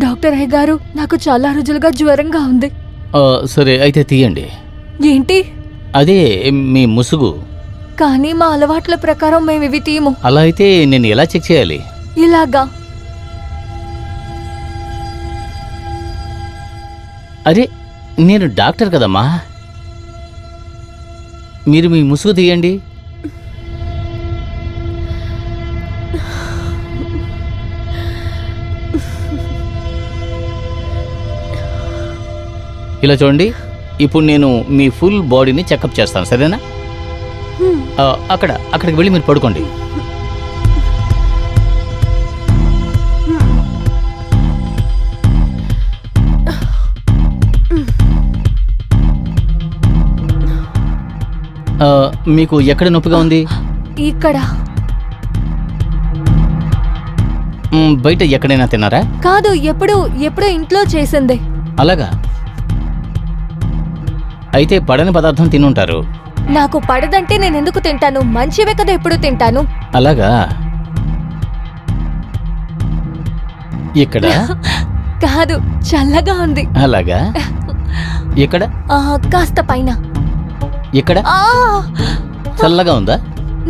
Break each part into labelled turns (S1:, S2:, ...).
S1: Doctor అయ్య గారు, నాకు చాలా రోజులుగా జ్వరంగా ఉంది.
S2: సరే అయితే తీయండి.
S1: ఏంటి?
S2: అదే మీ ముసుగు.
S1: కానీ మా అలవాట్ల ప్రకారం మేము ఇవి తీయము.
S2: అలా అయితే నేను ఎలా చెక్ చేయాలి?
S1: ఇలాగా.
S2: అరే నేను డాక్టర్ కదమ్మా. మీరు మీ ముసుగు తీయండి. ఇలా చూడండి. ఇప్పుడు నేను మీ ఫుల్ బాడీని చెకప్ చేస్తాను, సరేనా? అక్కడికి వెళ్ళి మీరు పడుకోండి. మీకు ఎక్కడ నొప్పిగా ఉంది?
S1: ఇక్కడ.
S2: బయట ఎక్కడైనా తిన్నారా?
S1: కాదు, ఎప్పుడో ఇంట్లో చేసిందే.
S2: అలాగా? అయితే పడని పదార్థం తినుంటారు.
S1: నాకు పడదంటే నేను ఎందుకు తింటాను? మంచివే కదా ఎప్పుడు తింటాను.
S2: అలాగా? ఇక్కడ
S1: కాదు, చల్లగా ఉంది.
S2: అలాగా? ఇక్కడ
S1: కాస్త పైన.
S2: ఇక్కడ చల్లగా ఉందా?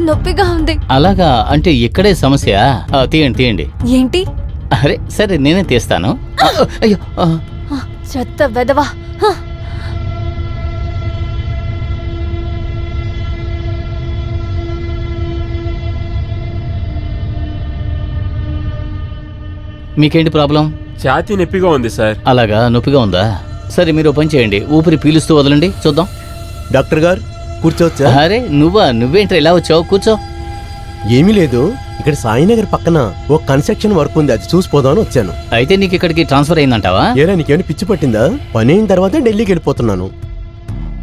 S1: నొప్పిగా ఉంది.
S2: అలాగా? అంటే ఇక్కడే సమస్య. తీయండి తీయండి.
S1: ఏంటి?
S2: అరే సరే నేనే తీస్తాను. అయ్యో
S1: చెత్త వెదవా.
S2: మీకేంటి ప్రాబ్లం?
S3: ఛాతీ నొప్పిగా ఉంది సార్.
S2: అలాగా? నొప్పిగా ఉందా? సరే మీరు పని చేయండి, ఊపిరి పీలుస్తూ వదలండి, చూద్దాం.
S4: డాక్టర్ గారు కూర్చోవచ్చా?
S2: అరే నువ్వేంట్రా ఇలా వచ్చావు? కూర్చో.
S4: ఏమీ లేదు, ఇక్కడ సాయినగర్ పక్కన ఓ కన్స్ట్రక్షన్ వర్క్ ఉంది, అది చూసిపోదామని వచ్చాను.
S2: అయితే నీకు ఇక్కడికి ట్రాన్స్ఫర్ అయిందంటావా?
S4: ఏరా నీకేమైనా పిచ్చి పట్టిందా? పని అయిన తర్వాత ఢిల్లీకి వెళ్ళిపోతున్నాను.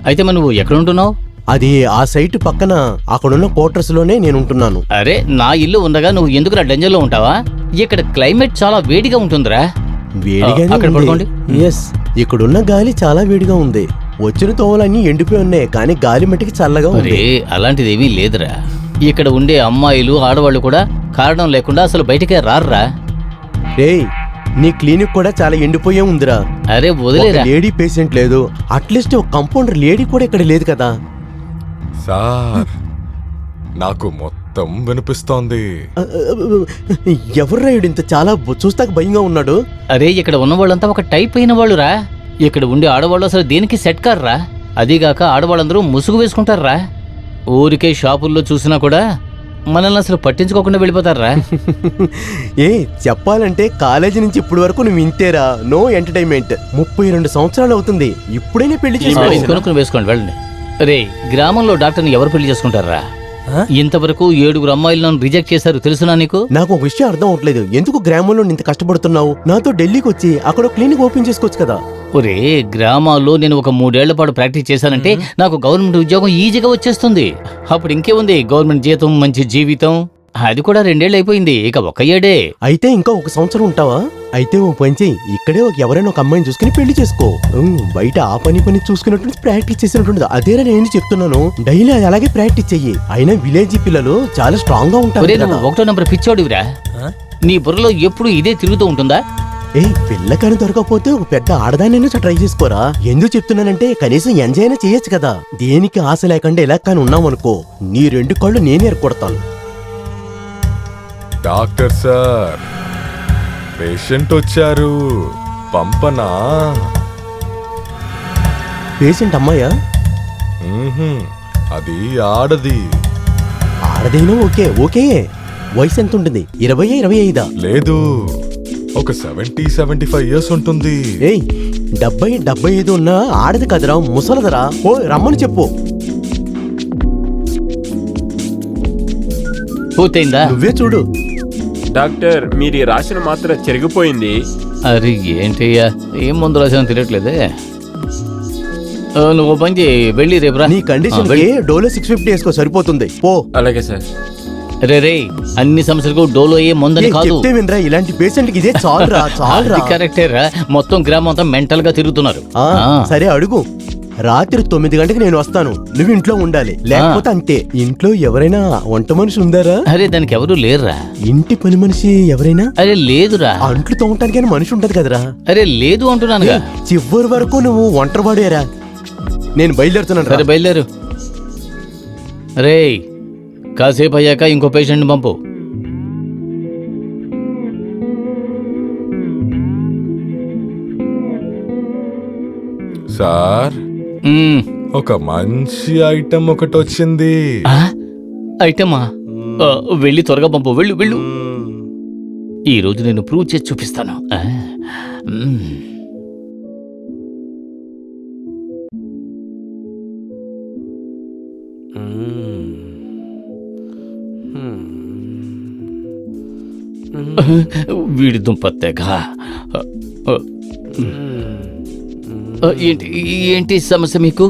S2: అయితే మరి నువ్వు ఎక్కడ ఉంటున్నావు?
S4: అది ఆ సైట్ పక్కన అక్కడున్న క్వార్టర్స్ లోనే నేను ఉంటున్నాను.
S2: అరే నా ఇల్లు ఉండగా నువ్వు ఎందుకు నా డెంజర్ లో ఉంటావా? ఇక్కడ క్లైమేట్ చాలా వేడిగా ఉంటుందిరా.
S4: వేడిగానే
S2: అక్కడ పడుకోండి.
S4: ఎస్, ఇక్కడున్న గాలి చాలా వేడిగా ఉంది. వచ్చిన తోవలన్నీ ఎండిపోయి ఉన్నాయి, కానీ గాలి మట్టికి చల్లగా ఉంది.
S2: అరే అలాంటిది ఏమీ లేదురా. ఇక్కడ ఉండే అమ్మాయిలు ఆడవాళ్ళు కూడా కారణం లేకుండా అసలు బయటికే రారురా.
S4: రేయ్, నీ క్లినిక్ కూడా చాలా ఎండిపోయే ఉందిరా.
S2: అరే వదిలేరా.
S4: లేడీ పేషెంట్ లేదు, అట్లీస్ట్ ఒక కంపౌండర్ లేడీ కూడా ఇక్కడ లేదు కదా.
S5: సార్ నాకు మొత్తం వినిపిస్తోంది.
S4: ఎవర్రా ఇంత చాలా చూస్తాక భయంగా ఉన్నాడు?
S2: అరే ఇక్కడ ఉన్న వాళ్ళంతా ఒక టైప్ అయిన వాళ్ళురా. ఇక్కడ ఉండే ఆడవాళ్ళు అసలు దేనికి సెట్ కారురా. అదీగాక ఆడవాళ్ళందరూ ముసుగు వేసుకుంటారా. ఊరికే షాపుల్లో చూసినా కూడా మనల్ని అసలు పట్టించుకోకుండా వెళ్ళిపోతారా.
S4: ఏ చెప్పాలంటే కాలేజీ నుంచి ఇప్పటి వరకు నువ్వు ఇంతేరా, నో ఎంటర్టైన్మెంట్. 32 సంవత్సరాలు అవుతుంది, ఇప్పుడైనా పెళ్లి
S2: కొనుక్కుని వేసుకోండి, వెళ్ళండి. రే గ్రామంలో డాక్టర్ని ఎవరు పెళ్లి చేసుకుంటారా? ఇంతవరకు 7 అమ్మాయిలను రిజెక్ట్ చేశారు, తెలుసునా నీకు?
S4: నాకు ఒక విషయం అర్థం అవట్లేదు, ఎందుకు గ్రామంలో ఇంత కష్టపడుతున్నావు? నాతో ఢిల్లీకి వచ్చి అక్కడ క్లినిక్ ఓపెన్ చేసుకోవచ్చు కదా.
S2: ఒరే గ్రామాల్లో నేను ఒక 3 ఏళ్ల పాటు ప్రాక్టీస్ చేశానంటే నాకు గవర్నమెంట్ ఉద్యోగం ఈజీగా వచ్చేస్తుంది. అప్పుడు ఇంకేముంది, గవర్నమెంట్ జీతం, మంచి జీవితం. అది కూడా 2 ఏళ్ళు అయిపోయింది, ఇక 1 ఏడే.
S4: అయితే ఇంకా 1 సంవత్సరం ఉంటావా? అయితే ఓ పని చెయ్యి, ఇక్కడే ఎవరైనా ఒక అమ్మాయిని చూసుకుని పెళ్లి చేసుకో. బయట ఆ పని చూసుకున్నట్టు ప్రాక్టీస్ చేసినట్టు. అదేనా నేను చెప్తున్నాను, డైలీ అలాగే ప్రాక్టీస్ చెయ్యి. అయినా విలేజ్ పిల్లలు చాలా స్ట్రాంగ్ గా ఉంటారు.
S2: 1వ నెంబర్ పిచ్చోడివిరా. నీ బుర్రలో ఎప్పుడు ఇదే తిరుగుతూ ఉంటుందా?
S4: పిల్ల కానీ దొరకపోతే ఒక పెద్ద ఆడదానైనా ట్రై చేసుకోరా. ఎందుకు చెప్తున్నానంటే కనీసం ఎంజాయ్ అయినా చేయొచ్చు కదా. దేనికి ఆశ లేకుండా ఇలా కానీ ఉన్నామనుకో, నీ 2 కళ్ళు నేనే ఏర్కొడతాను.
S5: డాక్టర్ సార్, పేషెంట్ వచ్చారు, పంపనా?
S4: పేషెంట్ అమ్మాయా?
S5: అది ఆడది.
S4: ఆడదైనా ఓకే ఓకే. వయసు ఎంత ఉంటుంది? 20, 25?
S5: లేదు, ఒక 70-75 ఇయర్స్ ఉంటుంది.
S4: 70-75 ఉన్న ఆడది కదరా, ముసలదరా. ఓ రమ్మని చెప్పు.
S2: పూర్తయిందా?
S4: నువ్వే చూడు.
S3: డాక్టర్, మీరు రాసిన మాత్ర చెరిగిపోయింది.
S2: అరే ఏంటయ్యా, ఏం మందు రాసాను తెలియట్లేదే. నువ్వు పని వెళ్ళి రేపు రా.
S4: నీ కండిషన్ డోలో 650 వేసుకో, సరిపోతుంది. పో.
S3: అలాగే సార్.
S2: రే అన్ని సమస్యలకు డోలో ఏ మందని కాదు.
S4: వినరా, ఇలాంటి పేషెంట్ ఇదే చాలురా.
S2: కరెక్టే రా, మొత్తం గ్రామం అంతా మెంటల్ గా తిరుగుతున్నారు.
S4: సరే అడుగు. రాత్రి 9 గంటకి నేను వస్తాను, నువ్వు ఇంట్లో ఉండాలి, లేకపోతే అంతే. ఇంట్లో ఎవరైనా వంట మనిషి ఉందారా?
S2: అరే దానికి ఎవరు లేరురా.
S4: ఇంటి పని మనిషి ఎవరైనా?
S2: అరే లేదురా.
S4: అంట్లు తోమటానికి మనిషి ఉంటది కదరా.
S2: అరే లేదు అంటున్నానుగా.
S4: చివరి వరకు నువ్వు ఒంటరివాడేరా. నేను బయలుదేరుతున్నాను.
S2: సరే బయలుదేరు. రే కాసేపు అయ్యాక ఇంకో పేషెంట్ పంపు.
S5: సార్
S2: మ్మ్.
S5: ఒక మంచి ఐటమ్ ఒకటి వచ్చింది.
S2: ఆ? ఐటమా? వెళ్ళి త్వరగా పంపు. వెళ్ళు వెళ్ళు. ఈ రోజు నేను ప్రూవ్ చేసి చూపిస్తాను. మ్మ్. వీడి దుంపత్తేగా. ఏంటి ఏంటి సమస్య మీకు?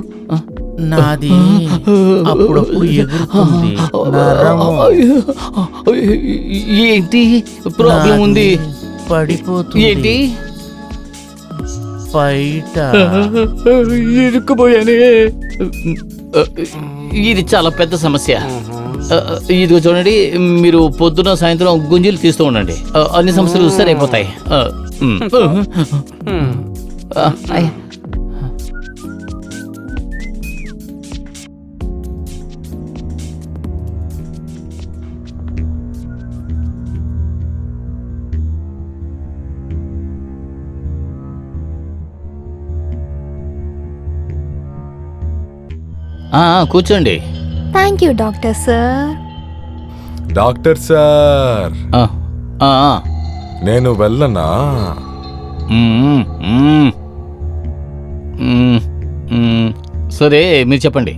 S6: నాది అప్పుడప్పుడు ఎగురుతుంది నరము.
S2: ఏంటి ప్రాబ్లం ఉంది?
S6: పడిపోతుంది
S2: ఏంటి?
S6: బయట.
S2: ఇరుక్కుపోయానే. ఇది చాలా పెద్ద సమస్య. ఇదిగో చూడండి, మీరు పొద్దున సాయంత్రం గుంజీలు తీస్తూ ఉండండి. అన్ని సమస్యలు సరైపోతాయి. కూర్చోండి.
S1: Thank you doctor sir.
S5: Doctor sir నేను వెళ్ళనా?
S2: సరే మీరు చెప్పండి.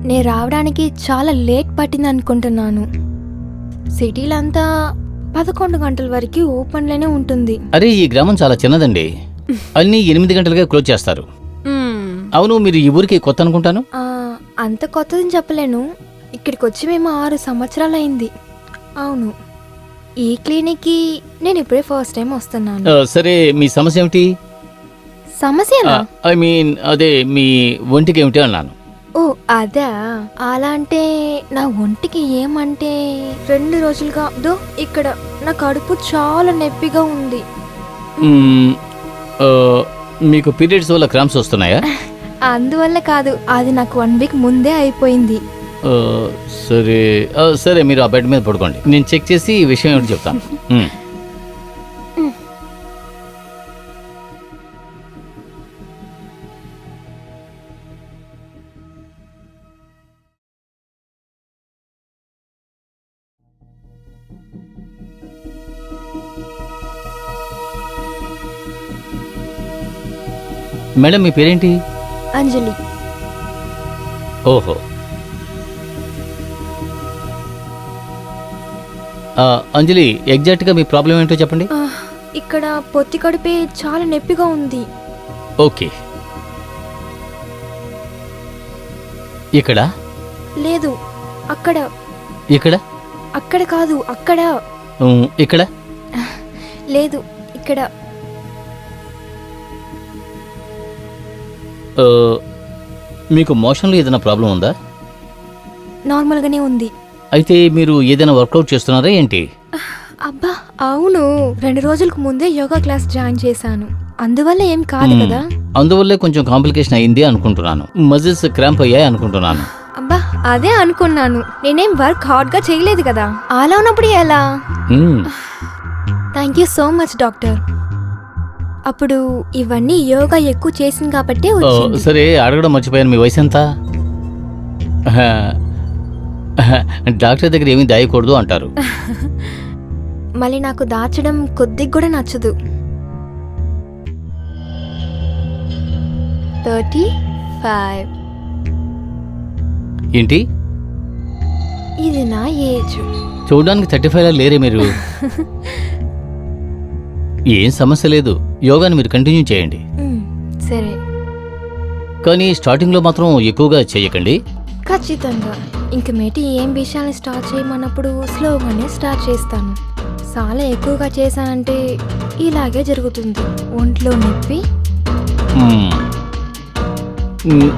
S1: నేను రావడానికి చాలా లేట్ పట్టింది అనుకుంటున్నాను. సిటీలో అంతా 11 గంటల వరకు ఓపెన్లోనే ఉంటుంది.
S2: అరే ఈ గ్రామం చాలా చిన్నదండి. అన్ని 8 గంటలుగా క్లోజ్ చేస్తారు. అవును, మీరు ఈ ఊరికి కొత్త అనుకుంటాను.
S1: అంత కొత్తదని చెప్పలేను. ఇక్కడికి వచ్చి మేము 6 సంవత్సరాలు అయింది. అవును, ఈ క్లినిక్కి నేను ఇప్పుడే ఫస్ట్ టైం వస్తున్నాను.
S2: సరే మీ సమస్య ఏమిటి?
S1: సమస్య?
S2: ఐ మీన్ అదే మీ ఒంటికి ఏమిటి అన్నాను.
S1: ఓ అదా. అలా అంటే నా ఒంటికి ఏమంటే 2 రోజులుగా ఇక్కడ నా కడుపు చాలా నొప్పిగా ఉంది.
S2: మీకు పీరియడ్స్ వల్ల క్రాంప్స్ వస్తున్నాయా?
S1: అందువల్ల కాదు, అది నాకు 1 వీక్ ముందే అయిపోయింది.
S2: సరే సరే మీరు ఆ బెడ్ మీద పడుకోండి. నేను చెక్ చేసి ఈ విషయం ఏమిటి చెప్తాను. మేడం మీ పేరేంటి?
S1: అంజలి.
S2: ఓహో, అంజలి ఎగ్జాక్ట్గా మీ ప్రాబ్లం ఏంటో చెప్పండి.
S1: ఇక్కడ పొత్తి కడుపే చాలా నొప్పిగా ఉంది.
S2: ఓకే, ఇక్కడ
S1: లేదు, అక్కడ.
S2: ఇక్కడ?
S1: అక్కడ కాదు, అక్కడ.
S2: ఇక్కడ
S1: లేదు, ఇక్కడ.
S2: మీకు మోషన్లో ఏదైనా ప్రాబ్లం ఉందా?
S1: నార్మల్గానే ఉంది.
S2: అయితే మీరు ఏదైనా వర్కౌట్ చేస్తున్నారా ఏంటి?
S1: అబ్బా అవును, 2 రోజులకు ముందే యోగా క్లాస్ జాయిన్ చేశాను. అందువల్ల ఏం కాదు కదా.
S2: అందువల్లే కొంచెం కాంప్లికేషన్ అయింది అనుకుంటున్నాను. మజిల్స్ క్రాంప్ అయ్యాయి అనుకుంటున్నాను.
S1: అబ్బా అదే అనుకున్నాను. నేనేం వర్క్ హార్డ్ గా చేయలేదు కదా. అలా ఉన్నప్పుడు ఎలా? Thank you so much doctor. అప్పుడు ఇవన్నీ యోగా ఎక్కువ చేసింది కాబట్టి వచ్చింది.
S2: సరే అడగడం మర్చిపోయాను, మీ వయసు ఎంత? డాక్టర్ దగ్గర ఏమీ దాయకూడదు అంటారు.
S1: మళ్ళీ నాకు దాచడం కొద్దిగా కూడా నచ్చదు. 35.
S2: ఏంటి?
S1: ఇది నా ఏజ్.
S2: చూడడానికి 35 లేరే మీరు. ఏం సమస్య లేదు, యోగాని మీరు కంటిన్యూ చేయండి.
S1: సరే,
S2: కానీ స్టార్టింగ్లో మాత్రం ఎక్కువగా చేయకండి.
S1: ఖచ్చితంగా. ఇంక మేటి ఏం విషయాన్ని స్టార్ట్ చేయమన్నప్పుడు స్లోగానే స్టార్ట్ చేస్తాను. చాలా ఎక్కువగా చేశానంటే ఇలాగే జరుగుతుంది. ఒంట్లో నొప్పి.
S2: మ్,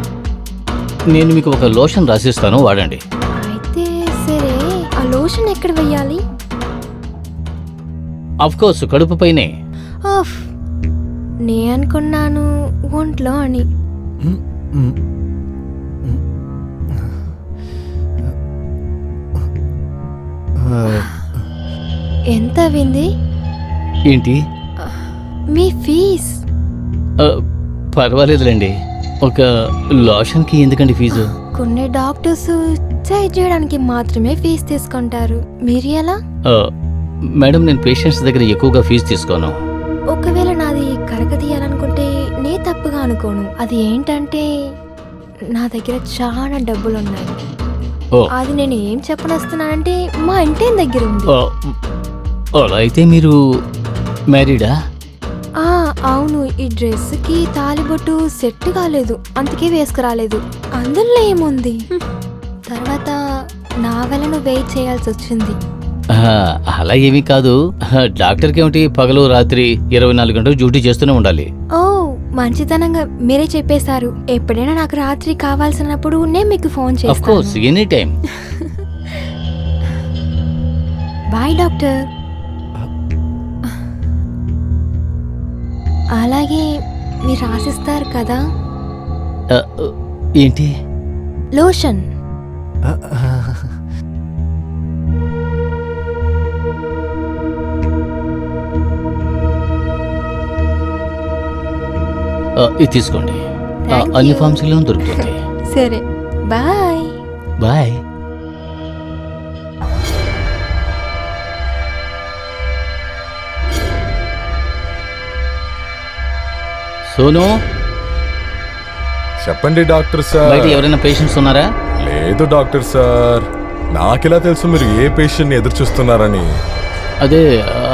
S2: నేను మీకు ఒక లోషన్ రాసిస్తాను, వాడండి.
S1: అయితే సరే, ఆ లోషన్ ఎక్కడ వెయ్యాలి?
S2: అఫ్ కోర్స్ కడుపు పైనే.
S1: ఆఫ్, నే అనుకున్నాను ఒంట్లో అని. ఎంత అయింది
S2: ఏంటి?
S1: మీ ఫీజ్?
S2: ఆ, పర్వాలేదులేండి. ఒక లోషన్కి ఎందుకండి ఫీజు?
S1: కొన్ని డాక్టర్స్ చేయి చేయడానికి మాత్రమే ఫీజు తీసుకుంటారు, మీరు ఎలా?
S2: ఆ, మేడం, నేను పేషెంట్స్ దగ్గర ఎక్కువగా ఫీజు తీసుకోను.
S1: ఒకవేళ నాది కరక తీయాలనుకుంటే నే తప్పుగా అనుకోను. అది ఏంటంటే నా దగ్గర చాలా డబ్బులు ఉన్నాయి.
S2: ఓ,
S1: అది నేను ఏం చెప్పనొస్తున్నానంటే మా ఇంటి దగ్గర ఉంది.
S2: ఆ, అలా అయితే మీరు మ్యారీడా?
S1: ఆ, అవును. ఈ డ్రెస్కి తాలిబొట్టు సెట్ కాలేదు, అందుకే వేసుకురాలేదు. అందులో ఏముంది? తర్వాత నా వల్ల నువ్వు వెయిట్ చేయాల్సి వచ్చింది.
S2: ఆ, అలా ఏమీ కాదు. డాక్టర్కి ఏమిటి, పగలు రాత్రి 24 గంటలు డ్యూటీ చేస్తూనే ఉండాలి.
S1: ఓ, మంచితనంగా మీరే చెప్పేశారు. ఎప్పుడైనా నాకు రాత్రి కావాల్సినప్పుడు నేను మీకు ఫోన్
S2: అఫ్ కోర్స్,
S1: చేస్తాను.
S2: Any time.
S1: Bye doctor. అలాగే మీరు రాసిస్తారు కదా
S2: ఆ, ఏంటి?
S1: లోషన్.
S2: ఇది తీసుకోండి.
S1: Thank
S2: అన్ని
S1: you.
S2: ఫార్మసీలోనూ దొరుకుతుంది.
S1: సరే, బాయ్.
S2: బాయ్. సోను,
S5: చెప్పండి డాక్టర్
S2: బయట
S5: సార్.
S2: ఎవరైనా పేషెంట్స్ ఉన్నారా?
S5: లేదు డాక్టర్ సార్, నాకెలా తెలుసు మీరు ఏ పేషెంట్ని ఎదురు చూస్తున్నారని?
S2: అదే,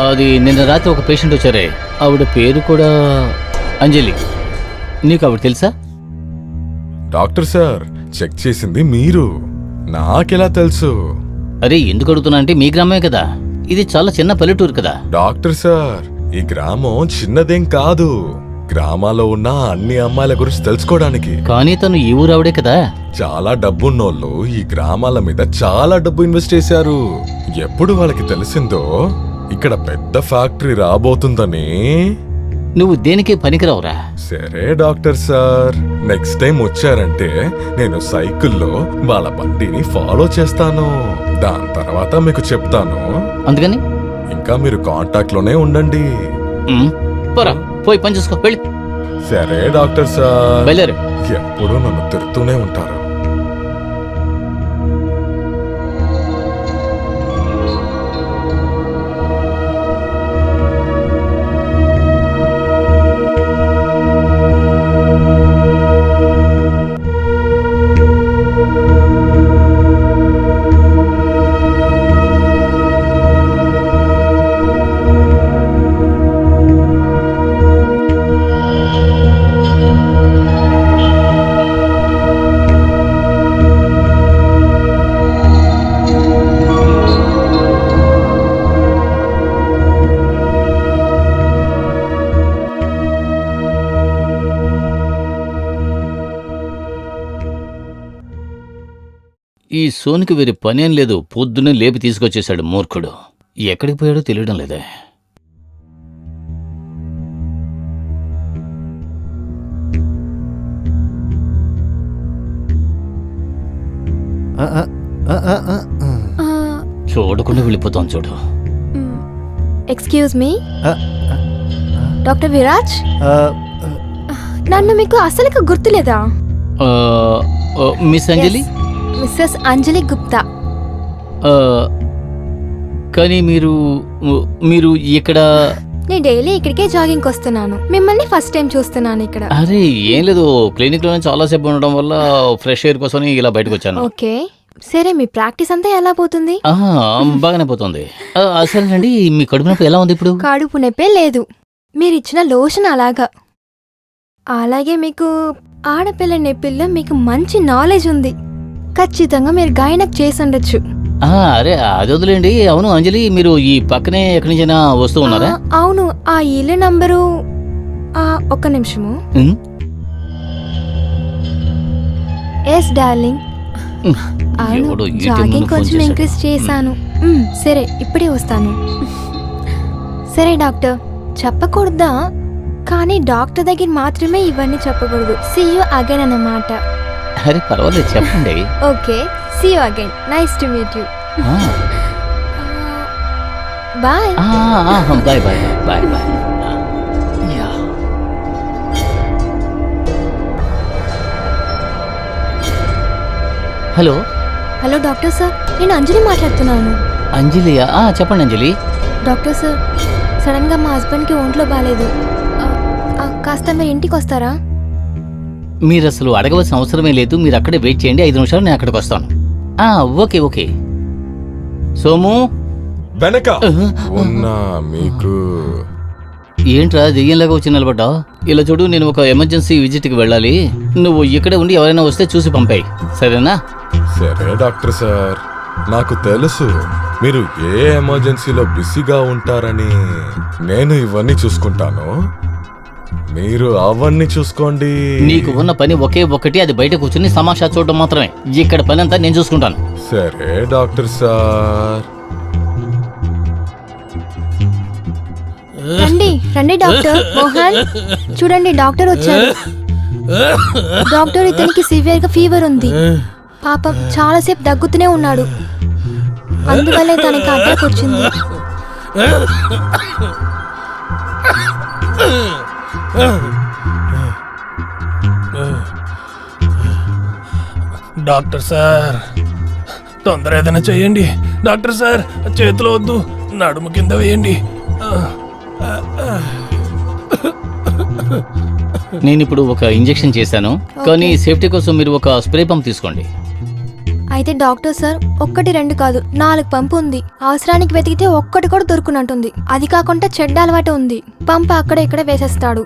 S2: అది నిన్న రాత్రి ఒక పేషెంట్ వచ్చారే, ఆవిడ పేరు కూడా అంజలి. నీకు ఆవిడ తెలుసా?
S5: డాక్టర్ సార్, చెక్ చేసింది మీరు, నాకెలా తెలుసు?
S2: అరే, ఎందుకు అడుగుతున్నా అంటే మీ గ్రామమే కదా, ఇది చాలా చిన్న పల్లెటూరు కదా.
S5: డాక్టర్ సార్, ఈ గ్రామం చిన్నదేం కాదు. గ్రామాల్లో ఉన్న అన్ని అమ్మాయిల గురించి తెలుసుకోవడానికి
S2: కానీ తను ఈ ఊరు ఆవిడే కదా.
S5: చాలా డబ్బున్నోళ్ళు ఈ గ్రామాల మీద చాలా డబ్బు ఇన్వెస్ట్ చేశారు. ఎప్పుడు వాళ్ళకి తెలిసిందో ఇక్కడ పెద్ద ఫ్యాక్టరీ రాబోతుందని.
S2: నువ్వు దేనికి పనికిరావురా.
S5: సరే డాక్టర్ సార్, నెక్స్ట్ టైం వచ్చారంటే నేను సైకిల్లో వాళ్ళ బండిని ఫాలో చేస్తాను. దాని తర్వాత మీకు చెప్తాను.
S2: అందుకని
S5: ఇంకా మీరు కాంటాక్ట్ లోనే ఉండండి.
S2: పోరా, పోయి పని చూసుకో, వెళ్ళి.
S5: సరే డాక్టర్ సార్,
S2: బయలుదేరు.
S5: ఎప్పుడూ నన్ను తిడుతూనే ఉంటారు.
S2: ఈ సోనికి వేరే పనేం లేదు, పొద్దున్నే లేపి తీసుకొచ్చేశాడు మూర్ఖుడు. ఎక్కడికి పోయాడో తెలియడం లేదే. చూడకుండా వెళ్ళిపోతాం చూడు.
S1: Excuse me, doctor Viraj. నన్ను మీకు అసలు గుర్తులేదా?
S2: ఆ, మిస్ అంజలి.
S1: మిస్సెస్ అంజలి గుప్తా.
S2: ఆ, కానీ మీరు మీరు ఇక్కడ.
S1: నేను డైలీ ఇక్కడికే జాగింగ్ వస్తున్నాను. మిమ్మల్ని ఫస్ట్ టైం చూస్తున్నాను ఇక్కడ.
S2: అరే ఏం లేదు, క్లినిక్ లోనే చాలాసేపు ఉండడం వల్ల ఫ్రెష్ ఎయిర్ కోసం ఇలా బయటకు వచ్చాను.
S1: ఓకే, సరే. మీ ప్రాక్టీస్ అంతా ఎలా పోతుంది?
S2: బాగానే పోతుంది. అసలు మీ కడుపు నొప్పి ఎలా ఉంది ఇప్పుడు?
S1: కడుపు నొప్పే లేదు. మీరు ఇచ్చిన లోషన్ అలాగా. అలాగే మీకు ఆడపిల్ల నొప్పిల్లో మీకు మంచి నాలెడ్జ్ ఉంది. ఖచ్చితంగా మీరు గైనక్ చేసి ఉండొచ్చు.
S2: అరే అది వదిలేండి. అవును అంజలి, మీరు ఈ పక్కనే ఎక్కడి నుంచైనా వస్తూ ఉన్నారా?
S1: అవును, ఆ ఇల్లు నంబరు. ఒక్క నిమిషము. Yes darling. అవును,
S2: ఎవడో ATM
S1: జాగింగ్
S2: ముందు ఫోన్
S1: కొంచెం
S2: చేశాడు.
S1: ఇంక్రీజ్ చేశాను. సరే, ఇప్పుడే వస్తాను. సరే డాక్టర్, చెప్పకూడదా? కానీ డాక్టర్ దగ్గర మాత్రమే ఇవన్నీ చెప్పకూడదు. సీ యూ అగైన్ అన్నమాట.
S2: అరే పర్వాలేదు చెప్పండి.
S1: Okay, see you again. Nice to meet you.
S2: Ah,
S1: bye.
S2: Bye bye bye bye. Yeah. Hello
S1: hello doctor sir, నేను అంజలి మాట్లాడుతున్నాను.
S2: అంజలియా? చెప్పండి అంజలి.
S1: డాక్టర్ సార్, సడన్గా మా హస్బెండ్కి ఒంట్లో బాగాలేదు. కాస్త మీరు ఇంటికి వస్తారా?
S2: మీరు అసలు అడగవలసిన అవసరమే లేదు. మీరు అక్కడే వెయిట్ చేయండి, 5 నిమిషాలు నేను అక్కడికి వస్తాను. Okay okay. సోము,
S5: వెనక ఉన్నా మీకు
S2: ఏంట్రా దెయ్యంలాగా వచ్చి నిలబడ్డావు? ఇలా చూడు, నేను ఒక ఎమర్జెన్సీ విజిట్కి వెళ్ళాలి. నువ్వు ఇక్కడే ఉండి ఎవరైనా వస్తే చూసి పంపాయి, సరేనా?
S5: సరే డాక్టర్ సార్, నాకు తెలుసు మీరు ఏ ఎమర్జెన్సీలో బిజీగా ఉంటారని. నేను ఇవన్నీ చూసుకుంటాను, మీరు అవన్నీ చూసుకోండి.
S2: నీకు ఉన్న పని ఒకే ఒక్కటి, అది బయట కూర్చుని సమాషా చూడడం మాత్రమే. ఇక్కడ పని అంతా నేను చూసుకుంటాను.
S5: సరే డాక్టర్ సార్.
S1: రండి రండి డాక్టర్. మోహన్, చూడండి డాక్టర్ వచ్చారు. డాక్టర్, ఇతనికి సివియర్ గా ఫీవర్ ఉంది. పాపం చాలాసేపు దగ్గుతూనే ఉన్నాడు, అందువల్లే తనకి అటాక్ వచ్చింది.
S7: డాక్టర్ సార్, తొందర ఏదైనా చెయ్యండి. డాక్టర్ సార్, చేతిలో వద్దు, నడుము కింద వేయండి.
S2: నేను ఇప్పుడు ఒక ఇంజెక్షన్ చేశాను, కానీ సేఫ్టీ కోసం మీరు ఒక స్ప్రే పంప్ తీసుకోండి.
S1: అయితే డాక్టర్ సార్, 1 2 కాదు 4 పంపు ఉంది. అవసరానికి వెతికితే ఒక్కటి కూడా దొరుకునట్టుంది. అది కాకుండా చెడ్డ అలవాటు ఉంది, పంపు అక్కడ ఇక్కడ వేసేస్తాడు.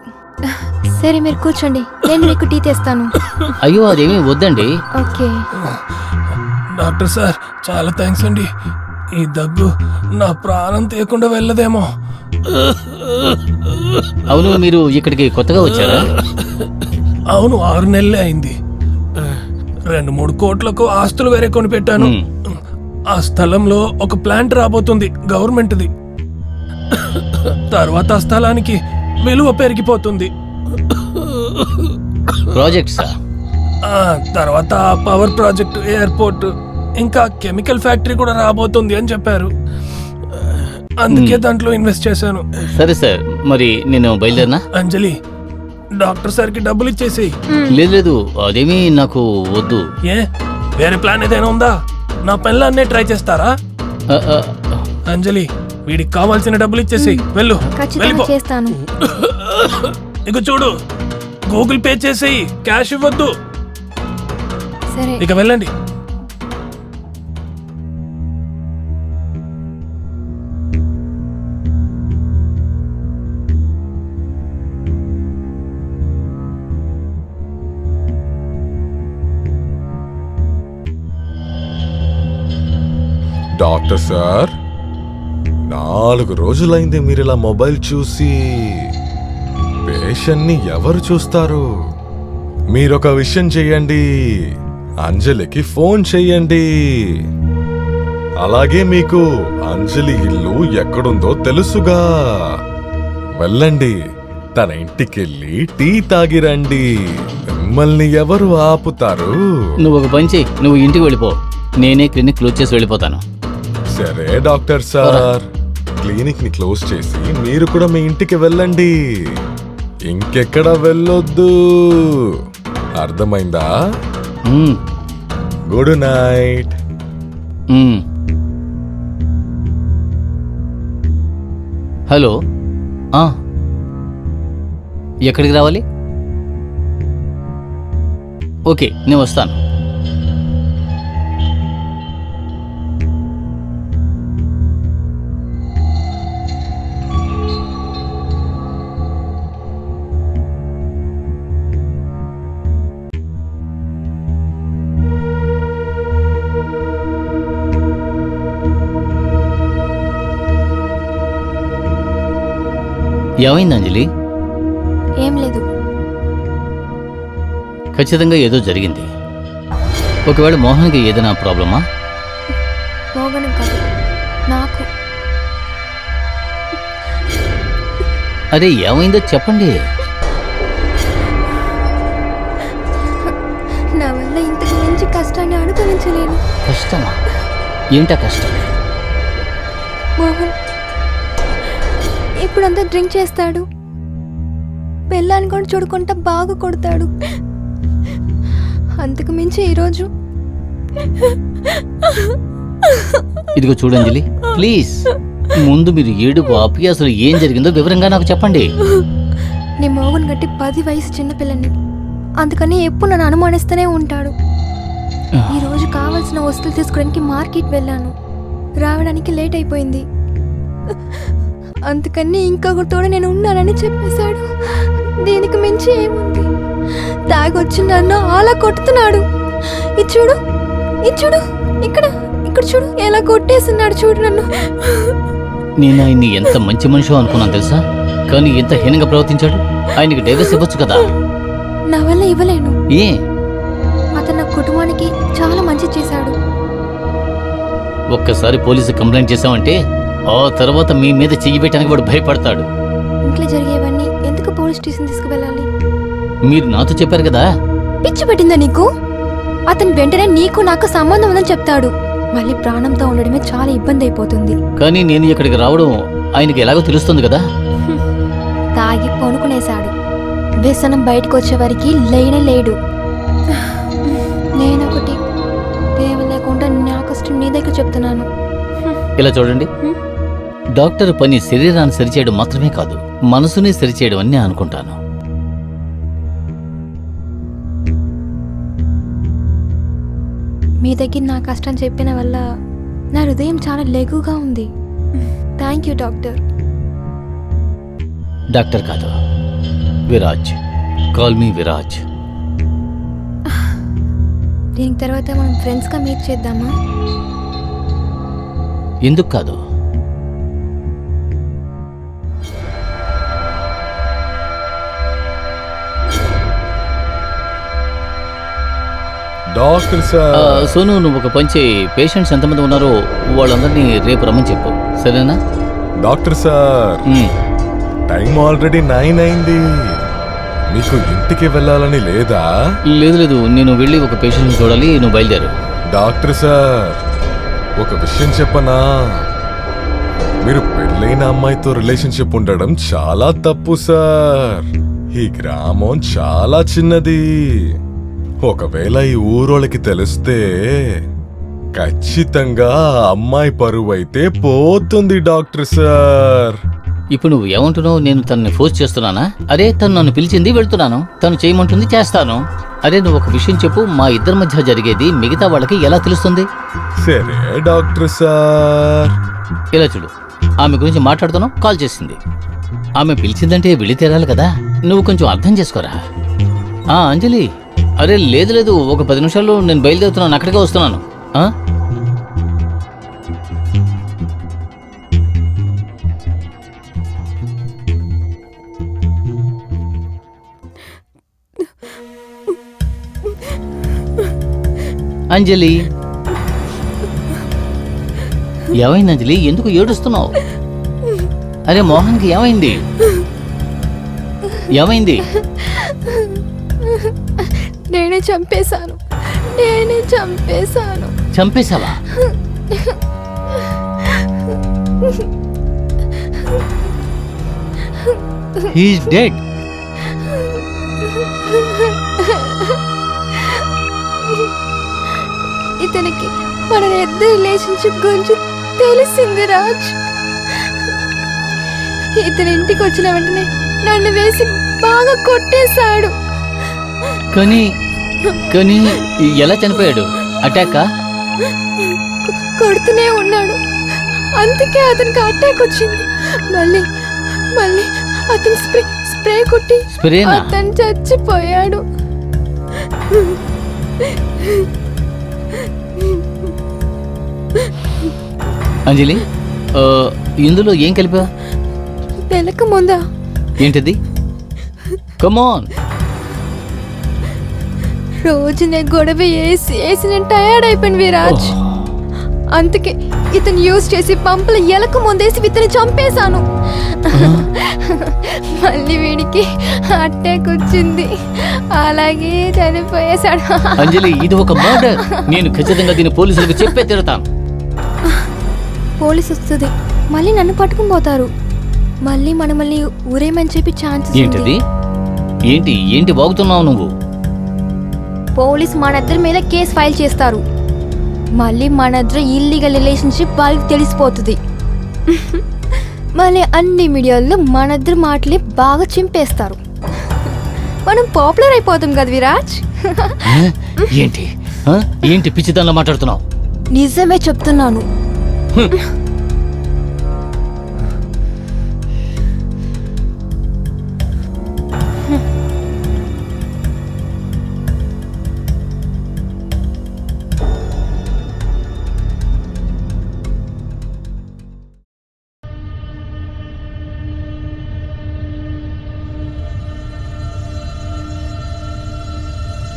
S1: సరే మీరు కూర్చోండి, నేను మీకు టీ తెస్తాను.
S2: అయ్యో అదేమీ వద్దండి.
S1: ఓకే.
S7: డాక్టర్ సార్, చాలా థ్యాంక్స్ అండి. ఈ దగ్గు నా ప్రాణం తీయకుండా వెళ్ళదేమో.
S2: అవును, మీరు ఇక్కడికి కొత్తగా వచ్చారా?
S7: అవును, 6 నెలలే అయింది. 2-3 కోట్లకు ఆస్తులు వేరే కొనిపెట్టాను. ఆ స్థలంలో ఒక ప్లాంట్ రాబోతుంది, గవర్నమెంట్ది. తర్వాత ఆ స్థలానికి విలువ పెరిగిపోతుంది.
S2: ప్రాజెక్ట్సా?
S7: తర్వాత పవర్ ప్రాజెక్ట్, ఎయిర్పోర్ట్, ఇంకా కెమికల్ ఫ్యాక్టరీ కూడా రాబోతుంది అని చెప్పారు. అందుకే దాంట్లో ఇన్వెస్ట్ చేశాను.
S2: సరే సార్, మరి నేను బయలుదేరినా?
S7: అంజలి, డాక్టర్ సార్కి డబ్బులు ఇచ్చేసి.
S2: లేదు లేదు, అదేమీ నాకు వద్దు.
S7: ఏ వేరే ప్లాన్ ఏదైనా ఉందా? నా పెళ్ళాన్నే ట్రై చేస్తారా?
S2: ఆ, ఆ,
S7: అంజలి, వీడికి కావాల్సిన డబ్బులు ఇచ్చేసి వెళ్ళు.
S1: ఖచ్చితంగా
S7: వెళ్ళిపో.
S1: చేస్తాను.
S7: ఇక చూడు, గూగుల్ పే చేసేయి, క్యాష్ ఇవ్వద్దు.
S1: సరే.
S7: ఇక వెళ్ళండి.
S5: డాక్టర్ సార్, 4 రోజులైంది మీరు ఇలా మొబైల్ చూసి. పేషెంట్ని ఎవరు చూస్తారు? మీరొక విషయం చెయ్యండి, అంజలికి ఫోన్ చెయ్యండి. అలాగే మీకు అంజలి ఇల్లు ఎక్కడుందో తెలుసుగా. వెళ్ళండి, తన ఇంటికెళ్ళి టీ తాగిరండి. మిమ్మల్ని ఎవరు ఆపుతారు?
S2: నువ్వు ఒక పని చెయ్యి, నువ్వు ఇంటికి వెళ్ళిపో, నేనే క్లినిక్ క్లోజ్ చేసి వెళ్ళిపోతాను.
S5: సరే డాక్టర్ సార్, క్లినిక్ ని క్లోజ్ చేసి మీరు కూడా మీ ఇంటికి వెళ్ళండి. ఇంకెక్కడ వెళ్ళొద్దు, అర్థమైందా? Good night.
S2: హలో, ఎక్కడికి రావాలి? ఓకే, నేను వస్తాను. ఏమైంది అంజలి?
S1: ఏం లేదు.
S2: ఖచ్చితంగా ఏదో జరిగింది. ఒకవేళ మోహన్కి ఏదైనా ప్రాబ్లమా?
S1: మోగనం కాదు, నాకు.
S2: అరే ఏమైందో చెప్పండి.
S1: నా వల్ల ఇంతకు మించి కష్టాన్ని అనుభవించలేను.
S2: కష్టమా? ఏంటా కష్టం?
S1: మోహన్ ఇప్పుడంతా డ్రింక్ చేస్తాడు, పెళ్ళాన్ని కూడా చూడకుండా బాగా కొడతాడు. అంతకు మించి ఈరోజు
S2: ఇదిగో చూడంజలి, ప్లీజ్ ముందు మీరు ఏడుపు ఆపి అసలు ఏం జరిగిందో వివరంగా నాకు చెప్పండి.
S1: నీ మోగన్ గట్టి 10 వయసు చిన్నపిల్లని, అందుకని ఎప్పుడు నన్ను అనుమానిస్తూనే ఉంటాడు. ఈరోజు కావాల్సిన వస్తువులు తీసుకోవడానికి మార్కెట్ వెళ్ళాను, రావడానికి లేట్ అయిపోయింది. అందుకని ఇంకొకరితోనే నేను ఉన్నానని చెప్పేశాడు. దీనికి మించి ఏముంది? తాగొచ్చి నన్ను అలా కొట్టుతున్నాడు. ఇది చూడు, ఇది చూడు, ఇక్కడ ఇక్కడ చూడు ఎలా కొట్టేస్తున్నాడు చూడు నన్ను.
S2: నేను ఆయన్ని ఎంత మంచి మనిషో అనుకున్నాను తెలుసా, కానీ ఎంత హీనంగా ప్రవర్తించాడు. ఆయనకి డైవర్స్ ఇవ్వచ్చు కదా.
S1: నా వల్ల ఇవ్వలేను.
S2: ఏ?
S1: అతను నా కుటుంబానికి చాలా మంచి చేశాడు.
S2: ఒక్కసారి పోలీసు కంప్లైంట్ చేశామంటే ఆ తర్వాత మీ మీద చెయ్యి పెట్టడానికి వాడు భయపడతాడు.
S1: ఇంట్లో జరిగేవన్నీ ఎందుకు పోలీస్ స్టేషన్ తీసుకువెళ్ళాలి?
S2: మీరు నాతో చెప్పారు కదా.
S1: పిచ్చి పెట్టిందా నీకు? అతను వెంటనే నీకు నాకు సంబంధం ఉందని చెప్తాడు. మళ్ళీ ప్రాణంతో ఉండడమే చాలా ఇబ్బంది అయిపోతుంది.
S2: కానీ నేను ఇక్కడికి రావడం ఆయనకి ఎలాగో తెలుస్తుంది కదా.
S1: తాగి పనుకునేశాడు. వ్యసనం బయటకు వచ్చేవారికి లేనే లేడు. నేనొకటి దేవ లేకుండా నా కష్టం నీ దగ్గర చెప్తున్నాను.
S2: ఇలా చూడండి, డాక్టర్ పని శరీరాన్ని సరిచేయడం మాత్రమే కాదు, మనసుని సరిచేయడం అని నేను అనుకుంటాను.
S1: మీ దగ్గర నా కష్టం చెప్పిన వల్ల నా హృదయం చాలా లెగుగా ఉంది. Thank you doctor.
S2: డాక్టర్ కాదు, విరాజ్. Call me Viraj.
S1: దీనికి తర్వాత మనం ఫ్రెండ్స్గా మీట్ చేద్దామా?
S2: ఎందుకు కాదు?
S5: డాక్టర్ సార్,
S2: సోను, నువ్వు ఒక పంచి పేషెంట్స్ ఎంతమంది ఉన్నారో వాళ్ళందరినీ రేపు రమ్మని చెప్పు, సరేనా?
S5: డాక్టర్ సార్, టైం ఆల్రెడీ 9 అయింది. మీకు ఇంటికి వెళ్ళాలని లేదా?
S2: లేదు లేదు, నేను వెళ్ళి ఒక పేషెంట్ని చూడాలి, నువ్వు బయలుదేరు.
S5: డాక్టర్ సార్, ఒక విషయం చెప్పనా? మీరు పెళ్ళైన అమ్మాయితో రిలేషన్షిప్ ఉండడం చాలా తప్పు సార్. ఈ గ్రామం చాలా చిన్నది. ఒకవేళ ఈ ఊరోళ్ళకి తెలిస్తే ఖచ్చితంగా ఆ అమ్మాయి పరువు అయితే పోతుంది డాక్టర్ సార్.
S2: ఇప్పుడు నువ్వు ఏమంటున్నావు? నేను తనని ఫోర్స్ చేస్తున్నానా? అరే తను నన్ను పిలిచింది, వెళ్తున్నాను. తను చేయమంటుంది, చేస్తాను. అరే నువ్వు ఒక విషయం చెప్పు, మా ఇద్దరి మధ్య జరిగేది మిగతా వాళ్ళకి ఎలా తెలుస్తుంది?
S5: సరే డాక్టర్ సార్.
S2: ఇలా చూడు, ఆమె గురించి మాట్లాడుతున్నావు, కాల్ చేసింది. ఆమె పిలిచిందంటే వెళ్ళి తీరాలి కదా, నువ్వు కొంచెం అర్థం చేసుకోరా. అంజలి, అరే లేదు లేదు, ఒక 10 నిమిషాల్లో నేను బయలుదేరుతున్నాను, అక్కడికే వస్తున్నాను. అంజలి, ఏమైంది అంజలి? ఎందుకు ఏడుస్తున్నావు? అరే మోహన్కి ఏమైంది? ఏమైంది?
S1: నేనే చంపేశాను.
S2: చంపేశావా? He's dead.
S1: ఇతనికి మన ఇద్దరి రిలేషన్షిప్ గురించి తెలిసింది రాజ్. ఇతని ఇంటికి వచ్చిన వెంటనే నన్ను వేసి బాగా కొట్టేశాడు.
S2: కానీ ఎలా చనిపోయాడు? అటాకా?
S1: కొడుతూనే ఉన్నాడు, అందుకే అతనికి అటాక్ వచ్చింది. మళ్ళీ అతను స్ప్రే కొట్టి
S2: స్ప్రేనా?
S1: అతను చచ్చిపోయాడు.
S2: అంజలి, ఇందులో ఏం కలిపా?
S1: తెలక ముందా?
S2: ఏంటిది? కమాన్.
S1: రోజు నేను గొడవ వేసి నేను టయర్డ్ అయిపోయాను విరాజ్. అందుకే ఇతను యూజ్ చేసి పంపుల ఎలకు ముందేసి ఇతను చంపేశాను. మళ్ళీ వీడికి అటాక్ వచ్చింది, అలాగే చనిపోయేశాడు.
S2: అంజలి, ఇది ఒక మర్డర్. నేను ఖచ్చితంగా దీన్ని పోలీసులకు చెప్పే తిడతాను.
S1: పోలీస్ వస్తుంది, మళ్ళీ నన్ను పట్టుకుని పోతారు. మళ్ళీ మనమల్ని ఊరేమని చెప్పి ఛాన్సెస్
S2: ఏంటిది? ఏంటి బాగుతున్నావు నువ్వు?
S1: పోలీస్ మనిద్దరి మీద కేసు ఫైల్ చేస్తారు. మళ్ళీ మనిద్దరు ఇల్లీగల్ రిలేషన్షిప్ వాళ్ళకి తెలిసిపోతుంది. మళ్ళీ అన్ని మీడియాల్లో మనిద్దరు మాటలే బాగా చింపేస్తారు. మనం పాపులర్ అయిపోతాం కదా విరాజ్.
S2: ఏంటి పిచ్చిదానిలా మాట్లాడుతున్నావు?
S1: నిజమే చెప్తున్నాను.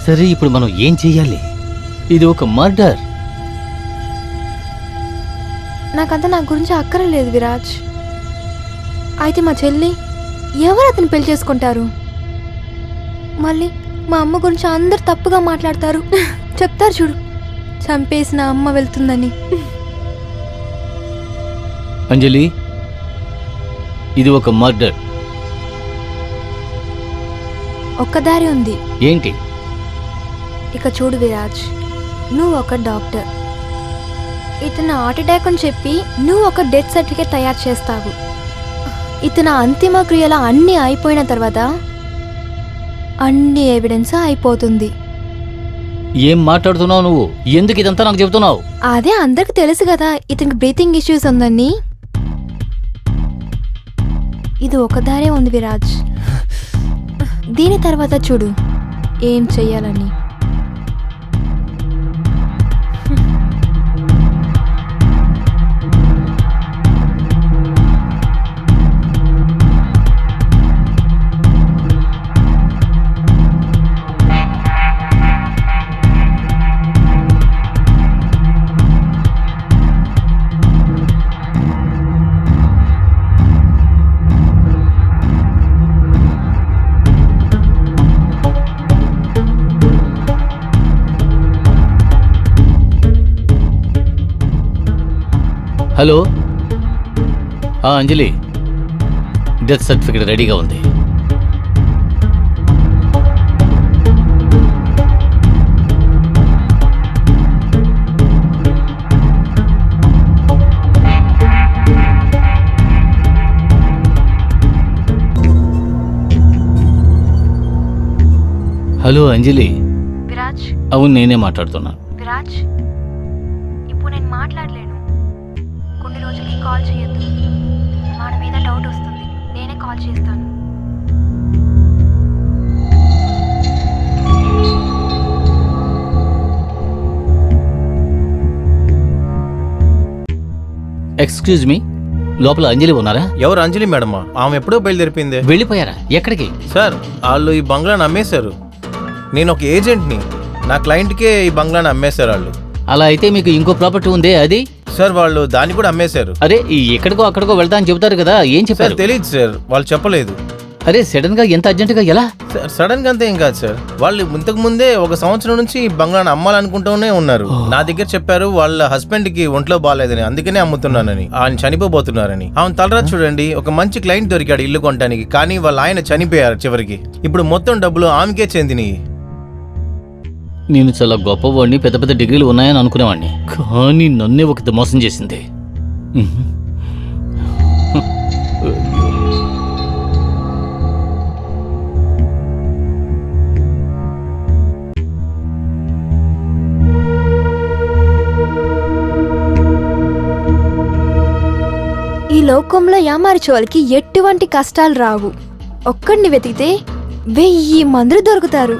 S2: సరే, ఇప్పుడు మనం ఏం చెయ్యాలి? ఇది ఒక మర్డర్.
S1: నాకంతా నా గురించి అక్కర్లేదు విరాజ్. అయితే మా చెల్లి ఎవరు అతను పెళ్లి చేసుకుంటారు? మళ్ళీ మా అమ్మ గురించి అందరు తప్పుగా మాట్లాడతారు. చెప్తారు చూడు, చంపేసిన అమ్మ వెళ్తుందని.
S2: అంజలి, ఇది ఒక మర్డర్.
S1: ఒక్క దారి ఉంది.
S2: ఏంటి?
S1: ఇక చూడు విరాజ్, నువ్వు ఒక డాక్టర్. ఇతను హార్ట్ అటాక్ అని చెప్పి నువ్వు ఒక డెత్ సర్టిఫికేట్ తయారు చేస్తావు. ఇతను అంతిమ క్రియలు అన్నీ అయిపోయిన తర్వాత అన్ని ఎవిడెన్స్ అయిపోతుంది.
S2: ఏం మాట్లాడుతున్నావు నువ్వు? ఎందుకు ఇదంతా నాకు చెబుతున్నావు?
S1: అదే అందరికి తెలుసు కదా ఇతనికి బ్రీతింగ్ ఇష్యూస్ ఉందని. ఇది ఒక దారే ఉంది విరాజ్. దీని తర్వాత చూడు ఏం చెయ్యాలని.
S2: హలో, అంజలి, డెత్ సర్టిఫికేట్ రెడీగా ఉంది. హలో అంజలి.
S1: విరాజ్,
S2: అవును, నేనే మాట్లాడుతున్నాను.
S1: విరాజ్, ఇప్పుడు నేను మాట్లాడలేను. కొన్ని రోజులకి కాల్ చేయొద్దు. మన మీద డౌట్ వస్తుంది. నేనే కాల్ చేస్తాను.
S2: ఎక్స్క్యూజ్ మీ, లోపల అంజలి ఉన్నారా?
S8: ఎవరు అంజలి మేడమా? ఆమె ఎప్పుడో బయలుదేరిపోయింది.
S2: వెళ్ళిపోయారా? ఎక్కడికి?
S8: సార్, వాళ్ళు ఈ బంగ్లాను అమ్మేశారు. నేను ఒక ఏజెంట్ని. నా క్లయింట్కే ఈ బంగ్లాను అమ్మేశారు వాళ్ళు.
S2: అలా అయితే మీకు ఇంకో ప్రాపర్టీ ఉందే, అది?
S8: సార్, వాళ్ళు దాన్ని కూడా అమ్మేశారు.
S2: అరే, ఎక్కడికో అక్కడికో వెళ్తా అని చెబుతారు కదా, ఏం
S8: సార్
S2: చెప్పారు?
S8: తెలియదు సార్, వాళ్ళు చెప్పలేదు.
S2: అరే, సడన్ గా ఎంత అర్జెంటుగా ఎలా?
S8: సార్, సడన్ గా అంతే ఏం కాదు సార్. వాళ్ళు ఇంతకు ముందే 1 సంవత్సరం నుంచి ఈ బంగ్లాను అమ్మాలనుకుంటూనే ఉన్నారు. నా దగ్గర చెప్పారు వాళ్ళ హస్బెండ్ కి ఒంట్లో బాగాలేదని, అందుకనే అమ్ముతున్నానని. ఆయన చనిపోబోతున్నారని. ఆమె తలరాత చూడండి, ఒక మంచి క్లయింట్ దొరికాడు ఇల్లు కొనడానికి, కానీ వాళ్ళ ఆయన చనిపోయారు చివరికి. ఇప్పుడు మొత్తం డబ్బులు ఆమెకే చెందినవి.
S2: నేను చాలా గొప్పవాడిని, పెద్ద పెద్ద డిగ్రీలు ఉన్నాయని అనుకునేవాడిని, కానీ నన్నే ఒకటి మోసం చేసింది.
S1: ఈ లోకంలో యామారిచే వాళ్ళకి ఎటువంటి కష్టాలు రావు. ఒక్కడిని వెతికితే 1000 మందులు దొరుకుతారు.